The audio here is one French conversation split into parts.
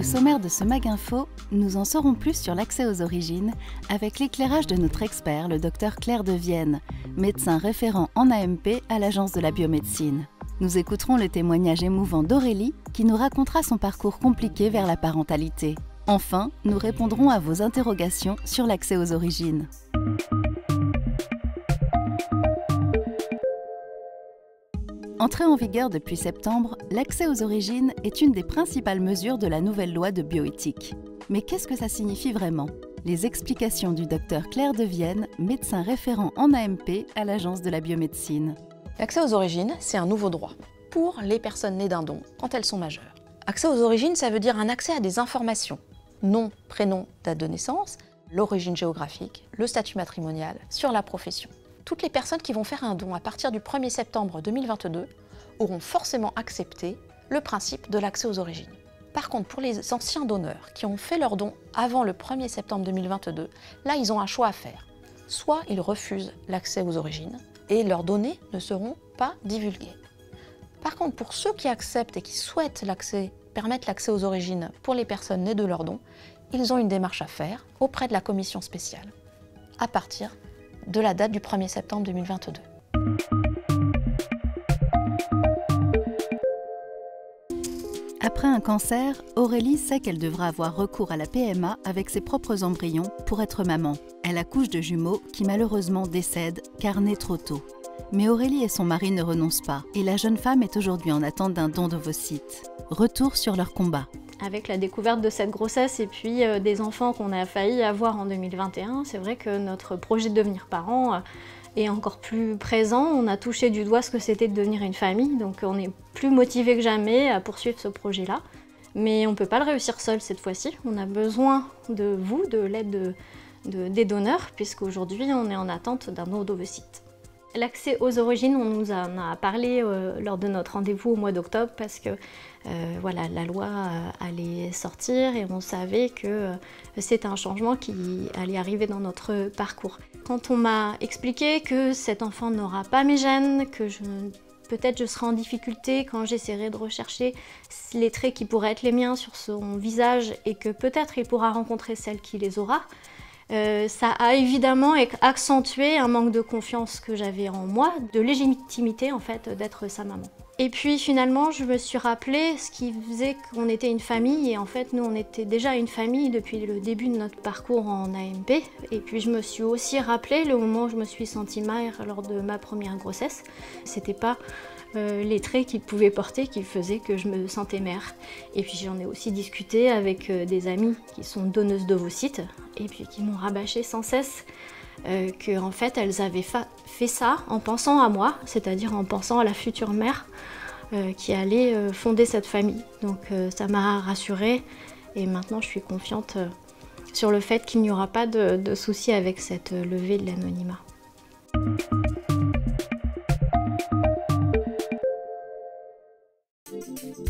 Au sommaire de ce Mag Info, nous en saurons plus sur l'accès aux origines avec l'éclairage de notre expert, le Dr Claire Devienne, médecin référent en AMP à l'Agence de la biomédecine. Nous écouterons le témoignage émouvant d'Aurélie qui nous racontera son parcours compliqué vers la parentalité. Enfin, nous répondrons à vos interrogations sur l'accès aux origines. Entrée en vigueur depuis septembre, l'accès aux origines est une des principales mesures de la nouvelle loi de bioéthique. Mais qu'est-ce que ça signifie vraiment? Les explications du Dr Claire Devienne, médecin référent en AMP à l'Agence de la biomédecine. L'accès aux origines, c'est un nouveau droit pour les personnes nées d'un don quand elles sont majeures. Accès aux origines, ça veut dire un accès à des informations. Nom, prénom, date de naissance, l'origine géographique, le statut matrimonial, sur la profession. Toutes les personnes qui vont faire un don à partir du 1er septembre 2022 auront forcément accepté le principe de l'accès aux origines. Par contre, pour les anciens donneurs qui ont fait leur don avant le 1er septembre 2022, là, ils ont un choix à faire. Soit ils refusent l'accès aux origines et leurs données ne seront pas divulguées. Par contre, pour ceux qui acceptent et qui souhaitent permettre l'accès aux origines pour les personnes nées de leur don, ils ont une démarche à faire auprès de la commission spéciale à partir de la date du 1er septembre 2022. Après un cancer, Aurélie sait qu'elle devra avoir recours à la PMA avec ses propres embryons pour être maman. Elle accouche de jumeaux qui malheureusement décèdent car nés trop tôt. Mais Aurélie et son mari ne renoncent pas et la jeune femme est aujourd'hui en attente d'un don d'ovocytes. Retour sur leur combat. Avec la découverte de cette grossesse et puis des enfants qu'on a failli avoir en 2021, c'est vrai que notre projet de devenir parent est encore plus présent. On a touché du doigt ce que c'était de devenir une famille, donc on est plus motivé que jamais à poursuivre ce projet-là. Mais on ne peut pas le réussir seul cette fois-ci. On a besoin de vous, de l'aide des donneurs, puisqu'aujourd'hui on est en attente d'un don d'ovocytes. L'accès aux origines, on nous en a parlé lors de notre rendez-vous au mois d'octobre parce que voilà, la loi allait sortir et on savait que c'était un changement qui allait arriver dans notre parcours. Quand on m'a expliqué que cet enfant n'aura pas mes gènes, que peut-être je serai en difficulté quand j'essaierai de rechercher les traits qui pourraient être les miens sur son visage et que peut-être il pourra rencontrer celle qui les aura, ça a évidemment accentué un manque de confiance que j'avais en moi, de légitimité en fait d'être sa maman. Et puis finalement je me suis rappelé ce qui faisait qu'on était une famille et en fait nous on était déjà une famille depuis le début de notre parcours en AMP. Et puis je me suis aussi rappelé le moment où je me suis sentie mère lors de ma première grossesse. C'était pas les traits qu'il pouvait porter qui faisaient que je me sentais mère. Et puis j'en ai aussi discuté avec des amies qui sont donneuses d'ovocytes et puis qui m'ont rabâché sans cesse que en fait elles avaient fait ça en pensant à moi, c'est-à-dire en pensant à la future mère qui allait fonder cette famille. Donc ça m'a rassurée et maintenant je suis confiante sur le fait qu'il n'y aura pas de soucis avec cette levée de l'anonymat.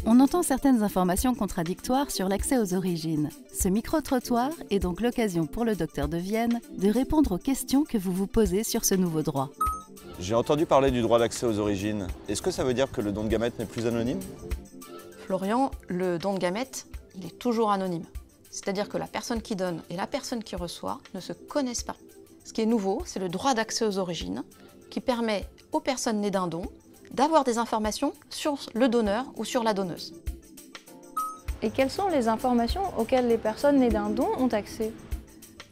On entend certaines informations contradictoires sur l'accès aux origines. Ce micro-trottoir est donc l'occasion pour le Dr Devienne de répondre aux questions que vous vous posez sur ce nouveau droit. J'ai entendu parler du droit d'accès aux origines. Est-ce que ça veut dire que le don de gamètes n'est plus anonyme? Florian, le don de gamètes, il est toujours anonyme. C'est-à-dire que la personne qui donne et la personne qui reçoit ne se connaissent pas. Ce qui est nouveau, c'est le droit d'accès aux origines qui permet aux personnes nées d'un don d'avoir des informations sur le donneur ou sur la donneuse. Et quelles sont les informations auxquelles les personnes nées d'un don ont accès?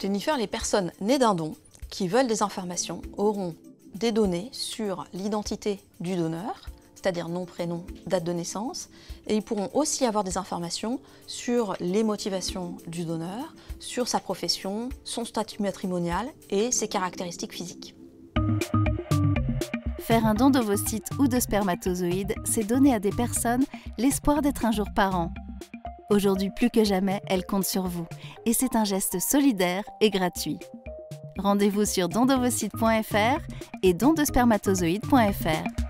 Jennifer, les personnes nées d'un don qui veulent des informations auront des données sur l'identité du donneur, c'est-à-dire nom, prénom, date de naissance, et ils pourront aussi avoir des informations sur les motivations du donneur, sur sa profession, son statut matrimonial et ses caractéristiques physiques. Faire un don d'ovocytes ou de spermatozoïdes, c'est donner à des personnes l'espoir d'être un jour parents. Aujourd'hui, plus que jamais, elles comptent sur vous. Et c'est un geste solidaire et gratuit. Rendez-vous sur dondovocytes.fr et dondespermatozoïdes.fr.